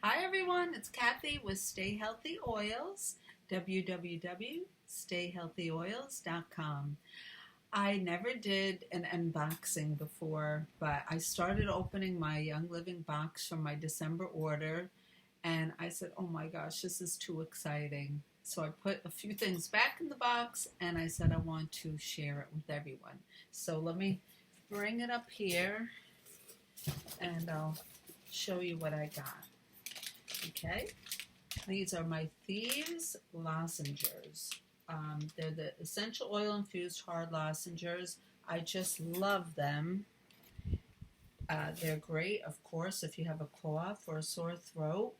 Hi everyone, it's Kathy with Stay Healthy Oils, www.stayhealthyoils.com. I never did an unboxing before, but I started opening my Young Living box from my December order, and I said, oh my gosh, this is too exciting. So I put a few things back in the box, and I said I want to share it with everyone. So let me bring it up here, and I'll show you what I got. Okay, these are my Thieves lozenges. They're the essential oil infused hard lozenges. I just love them. They're great, of course, if you have a cough or a sore throat,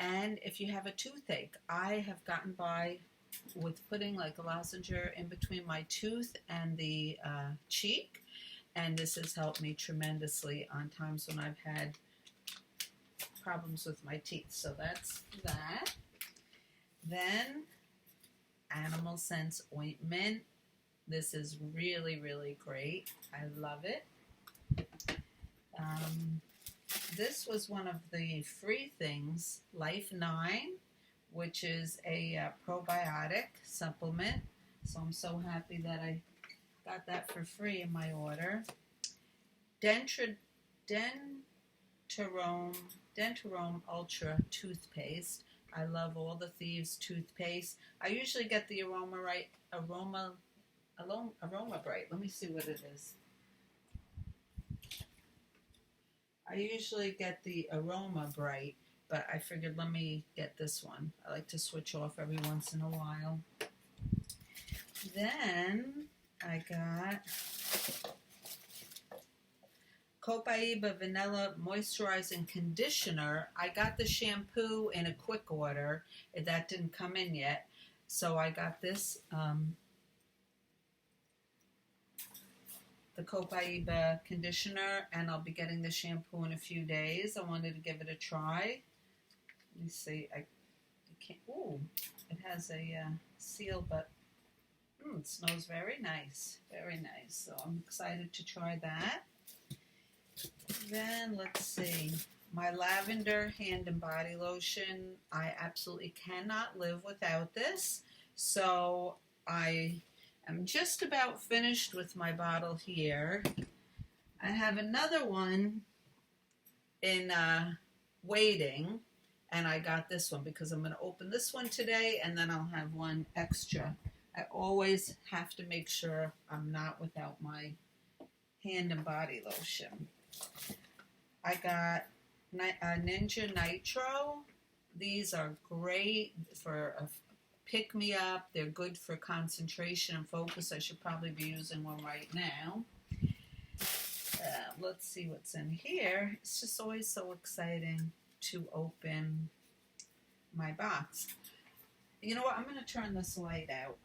and if you have a toothache. I have gotten by with putting like a lozenge in between my tooth and the cheek, and this has helped me tremendously on times when I've had problems with my teeth. So that's that. Then Animal Sense ointment. This is really, really great. I love it. This was one of the free things, Life 9, which is a probiotic supplement. So I'm so happy that I got that for free in my order. Dentarome Ultra toothpaste. I love all the Thieves toothpaste. I usually get the Aroma Bright. Let me see what it is. I usually get the Aroma Bright, but I figured let me get this one. I like to switch off every once in a while. Then I got Copaiba Vanilla Moisturizing Conditioner. I got the shampoo in a quick order. That didn't come in yet. So I got this, the Copaiba conditioner, and I'll be getting the shampoo in a few days. I wanted to give it a try. Let me see. Ooh, it has a seal, but it smells very nice. Very nice. So I'm excited to try that. Then let's see, my lavender hand and body lotion. I absolutely cannot live without this. So I am just about finished with my bottle here. I have another one in waiting, and I got this one because I'm going to open this one today, and then I'll have one extra. I always have to make sure I'm not without my hand and body lotion. I got Ninja Nitro. These are great for a pick-me-up. They're good for concentration and focus. I should probably be using one right now. Let's see what's in here. It's just always so exciting to open my box. You know what? I'm going to turn this light out.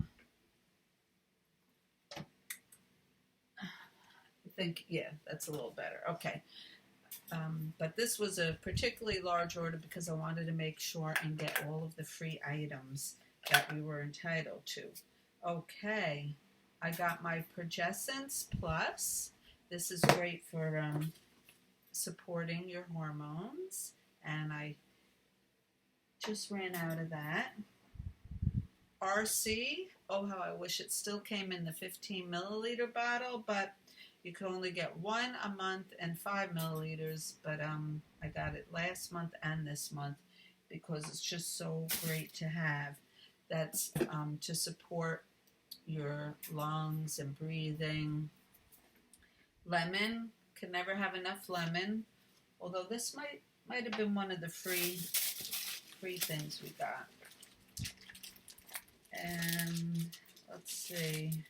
Yeah, that's a little better. Okay. But this was a particularly large order because I wanted to make sure and get all of the free items that we were entitled to. Okay. I got my Progescence Plus. This is great for supporting your hormones. And I just ran out of that. RC. Oh, how I wish it still came in the 15 milliliter bottle, but you could only get one a month and 5 milliliters, but I got it last month and this month because it's just so great to have. That's to support your lungs and breathing. Lemon, can never have enough lemon, although this might have been one of the free things we got. And let's see.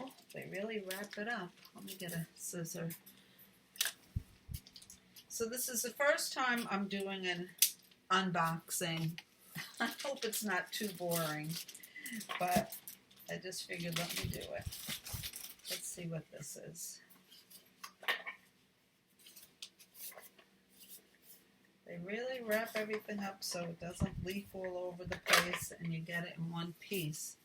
Oh, they really wrap it up. Let me get a scissor. So this is the first time I'm doing an unboxing. I hope it's not too boring, but I just figured let me do it. Let's see what this is. They really wrap everything up so it doesn't leak all over the place and you get it in one piece.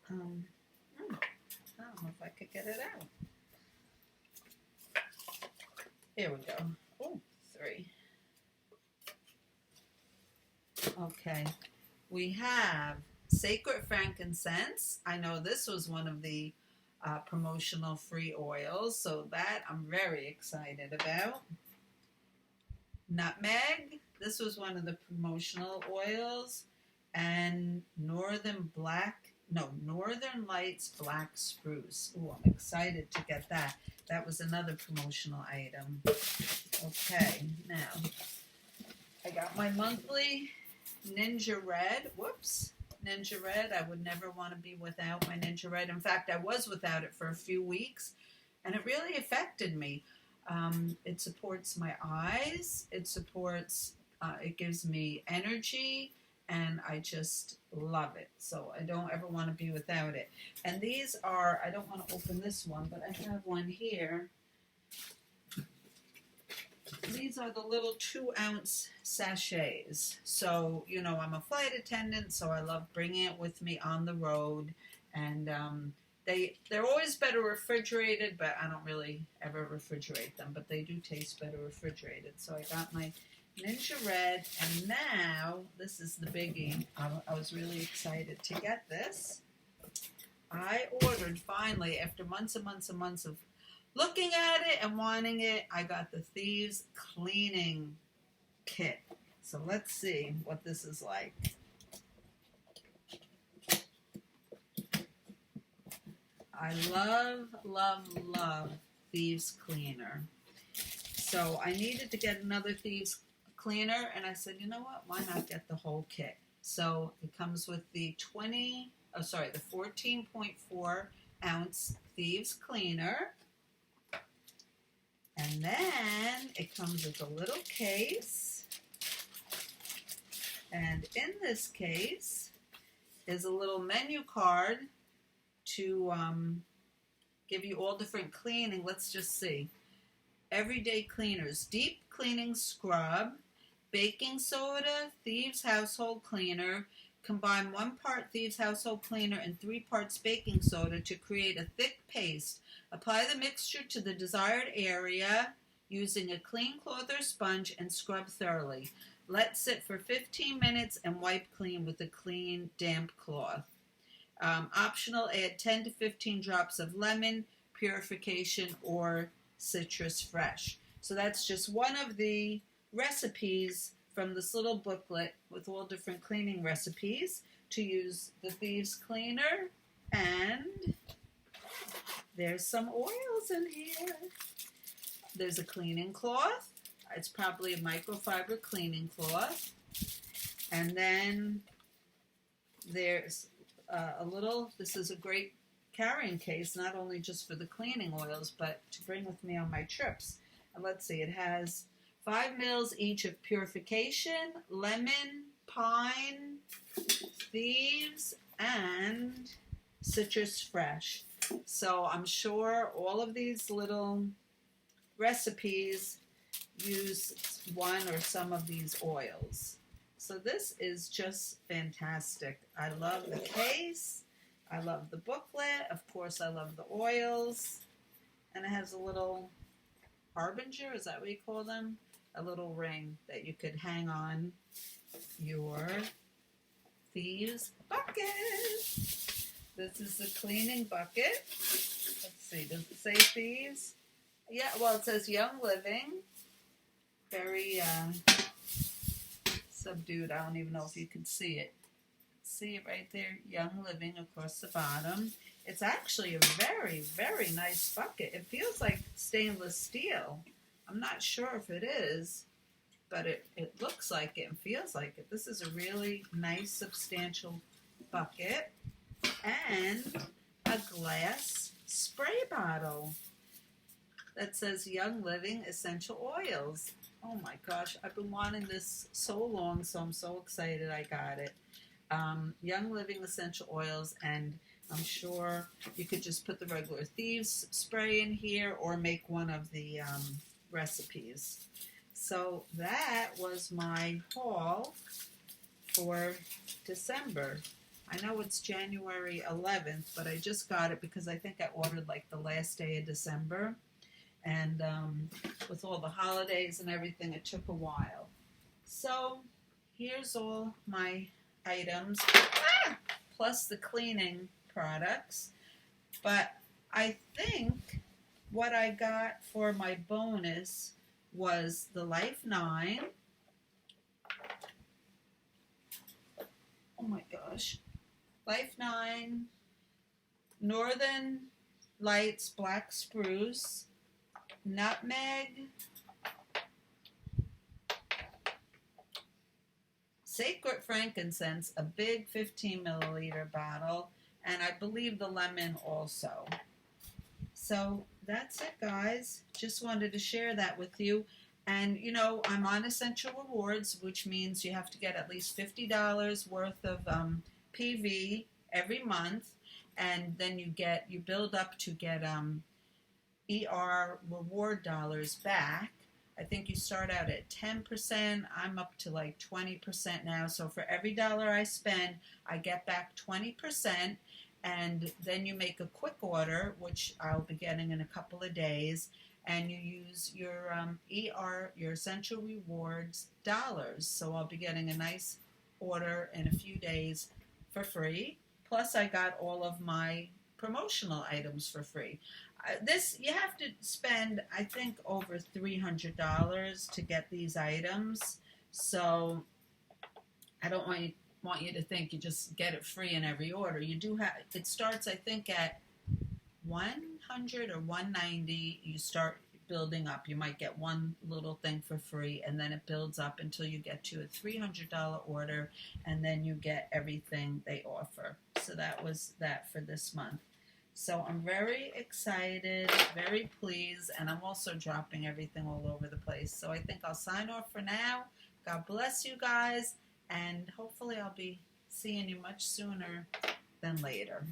I don't know if I could get it out. Here we go. Oh, 3. Okay. We have Sacred Frankincense. I know this was one of the promotional free oils, so that I'm very excited about. Nutmeg. This was one of the promotional oils. And Northern Lights Black Spruce. Oh, I'm excited to get that. That was another promotional item. Okay, now I got my monthly Ninja Red. Whoops. Ninja Red. I would never want to be without my Ninja Red. In fact, I was without it for a few weeks, and it really affected me. It supports my eyes. It gives me energy, and I just love it. So I don't ever want to be without it. And these are, I don't want to open this one, but I have one here. These are the little 2-ounce sachets. So, you know, I'm a flight attendant, so I love bringing it with me on the road. And they're always better refrigerated, but I don't really ever refrigerate them. But they do taste better refrigerated. So I got my Ninja Red, and now this is the biggie. I was really excited to get this. I ordered, finally, after months and months and months of looking at it and wanting it, I got the Thieves Cleaning Kit. So let's see what this is like. I love, love, love Thieves Cleaner. So I needed to get another Thieves Cleaner, and I said, you know what, why not get the whole kit? So it comes with the 14.4 ounce Thieves Cleaner. And then it comes with a little case. And in this case is a little menu card to give you all different cleaning. Let's just see. Everyday cleaners. Deep cleaning scrub, baking soda, Thieves Household Cleaner. Combine 1 part Thieves Household Cleaner and 3 parts baking soda to create a thick paste. Apply the mixture to the desired area using a clean cloth or sponge and scrub thoroughly. Let sit for 15 minutes and wipe clean with a clean, damp cloth. Optional, add 10 to 15 drops of lemon, purification, or citrus fresh. So that's just one of the recipes from this little booklet with all different cleaning recipes to use the Thieves Cleaner. And there's some oils in here. There's a cleaning cloth. It's probably a microfiber cleaning cloth. And then there's this is a great carrying case, not only just for the cleaning oils, but to bring with me on my trips. And let's see, it has 5 mils each of purification, lemon, pine, Thieves, and citrus fresh. So I'm sure all of these little recipes use one or some of these oils. So this is just fantastic. I love the case. I love the booklet. Of course, I love the oils. And it has a little harbinger, is that what you call them? A little ring that you could hang on your Thieves bucket. This is the cleaning bucket. Let's see, does it say Thieves? Yeah, well, it says Young Living. Very subdued. I don't even know if you can see it. See it right there? Young Living across the bottom. It's actually a very, very nice bucket. It feels like stainless steel. I'm not sure if it is, but it looks like it and feels like it. This is a really nice, substantial bucket. And a glass spray bottle that says Young Living Essential Oils. Oh my gosh, I've been wanting this so long, so I'm so excited I got it. Young Living Essential Oils, and I'm sure you could just put the regular Thieves spray in here or make one of the recipes. So that was my haul for December. I know it's January 11th, but I just got it because I think I ordered like the last day of December. And with all the holidays and everything, it took a while. So here's all my items, plus the cleaning products. But I think what I got for my bonus was the Life 9. Oh my gosh. Life 9, Northern Lights Black Spruce, Nutmeg, Sacred Frankincense, a big 15 milliliter bottle, and I believe the lemon also. So that's it, guys. Just wanted to share that with you. And, you know, I'm on Essential Rewards, which means you have to get at least $50 worth of PV every month. And then you build up to get ER reward dollars back. I think you start out at 10%. I'm up to like 20% now. So for every dollar I spend, I get back 20%. And then you make a quick order, which I'll be getting in a couple of days, and you use your your Essential Rewards dollars. So I'll be getting a nice order in a few days for free. Plus, I got all of my promotional items for free. This, you have to spend, I think, over $300 to get these items. So I don't want you to think you just get it free in every order. You do have, it starts, I think, at 100 or 190. You start building up. You might get one little thing for free, and then it builds up until you get to a $300 order, and then you get everything they offer. So that was that for this month. So I'm very excited, very pleased, and I'm also dropping everything all over the place. So I think I'll sign off for now. God bless you guys, and hopefully I'll be seeing you much sooner than later.